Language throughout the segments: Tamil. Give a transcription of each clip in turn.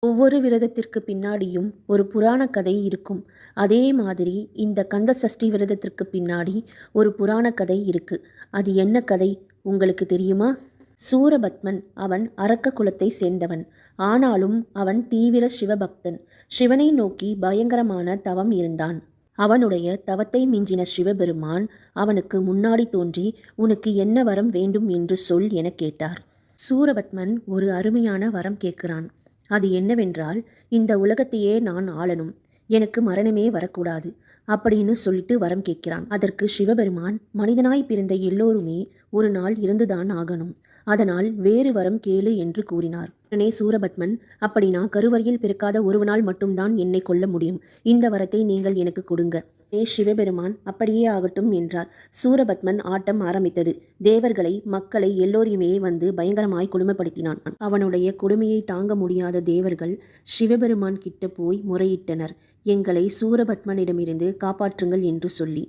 ஒவ்வொரு விரதத்திற்கு பின்னாடியும் ஒரு புராண கதை இருக்கும். அதே மாதிரி இந்த கந்த சஷ்டி விரதத்திற்கு பின்னாடி ஒரு புராண கதை இருக்கு. அது என்ன கதை உங்களுக்கு தெரியுமா? சூரபத்மன் அவன் அரக்க குலத்தை சேர்ந்தவன். ஆனாலும் அவன் தீவிர சிவபக்தன். சிவனை நோக்கி பயங்கரமான தவம் இருந்தான். அவனுடைய தவத்தை மிஞ்சின சிவபெருமான் அவனுக்கு முன்னாடி தோன்றி, உனக்கு என்ன வரம் வேண்டும் என்று சொல் என கேட்டார். சூரபத்மன் ஒரு அருமையான வரம் கேட்கிறான். அது என்னவென்றால், இந்த உலகத்தையே நான் ஆளணும், எனக்கு மரணமே வரக்கூடாது அப்படின்னு சொல்லிட்டு வரம் கேட்கிறான். அதற்கு சிவபெருமான், மனிதனாய் பிறந்த எல்லோருமே ஒரு நாள் இருந்துதான் ஆகணும், அதனால் வேறு வரம் கேளு என்று கூறினார். உடனே சூரபத்மன், அப்படின்னா கருவறையில் பிறக்காத ஒருவனால் மட்டும்தான் என்னை கொல்ல முடியும், இந்த வரத்தை நீங்கள் எனக்கு கொடுங்க. சிவபெருமான் அப்படியே ஆகட்டும் என்றார். சூரபத்மன் ஆட்டம் ஆரம்பித்தது. தேவர்களை, மக்களை எல்லோரையுமே வந்து பயங்கரமாய் கொடுமைப்படுத்தினான். அவனுடைய கொடுமையை தாங்க முடியாத தேவர்கள் சிவபெருமான் கிட்ட போய் முறையிட்டனர், எங்களை சூரபத்மனிடமிருந்து காப்பாற்றுங்கள் என்று சொல்லி.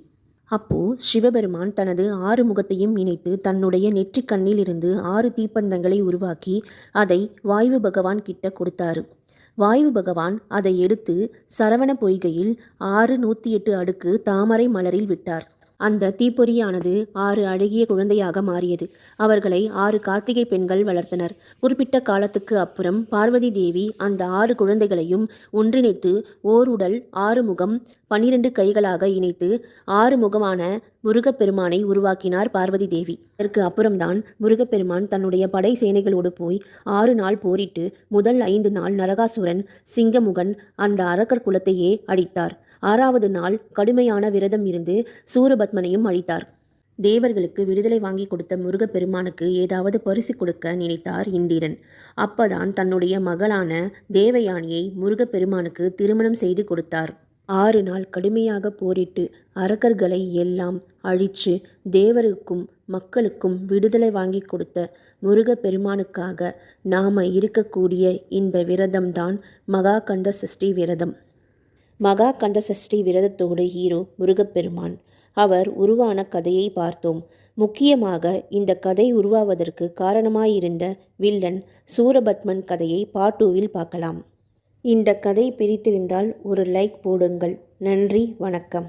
அப்போ சிவபெருமான் தனது 6 முகத்தையும் இணைத்து தன்னுடைய நெற்றிக் கண்ணில் இருந்து 6 தீப்பந்தங்களை உருவாக்கி அதை வாயு பகவான் கிட்ட கொடுத்தாரு. வாயு பகவான் அதை எடுத்து சரவண பொய்கையில் 608 அடுக்கு தாமரை மலரில் விட்டார். அந்த தீப்பொறியானது 6 அழகிய குழந்தையாக மாறியது. அவர்களை 6 கார்த்திகை பெண்கள் வளர்த்தனர். குறிப்பிட்ட காலத்துக்கு அப்புறம் பார்வதி தேவி அந்த 6 குழந்தைகளையும் ஒன்றிணைத்து ஓர் உடல் 6 முகம் 12 கைகளாக இணைத்து 6 முகமான முருகப்பெருமானை உருவாக்கினார் பார்வதி தேவி. இதற்கு அப்புறம்தான் முருகப்பெருமான் தன்னுடைய படை சேனைகளோடு போய் 6 நாள் போரிட்டு முதல் 5 நாள் நரகாசுரன் சிங்கமுகன் அந்த அரக்கர் குலத்தையே அழித்தார். 6வது நாள் கடுமையான விரதம் இருந்து சூரபத்மனையும் அழித்தார். தேவர்களுக்கு விடுதலை வாங்கி கொடுத்த முருகப்பெருமானுக்கு ஏதாவது பரிசு கொடுக்க நினைத்தார் இந்திரன். அப்பதான் தன்னுடைய மகளான தேவயானியை முருகப்பெருமானுக்கு திருமணம் செய்து கொடுத்தார். 6 நாள் கடுமையாக போரிட்டு அரக்கர்களை எல்லாம் அழிச்சு தேவருக்கும் மக்களுக்கும் விடுதலை வாங்கி கொடுத்த முருகப்பெருமானுக்காக நாம இருக்கக்கூடிய இந்த விரதம்தான் மகா கந்த சஷ்டி விரதம். மகா கந்த சஷ்டி விரதத்தோடு ஹீரோ முருகப்பெருமான். அவர் உருவான கதையை பார்த்தோம். முக்கியமாக இந்த கதை உருவாவதற்கு காரணமாயிருந்த வில்லன் சூரபத்மன் கதையை பார்ட் 2ல் பார்க்கலாம். இந்த கதை பிடித்திருந்தால் ஒரு லைக் போடுங்கள். நன்றி, வணக்கம்.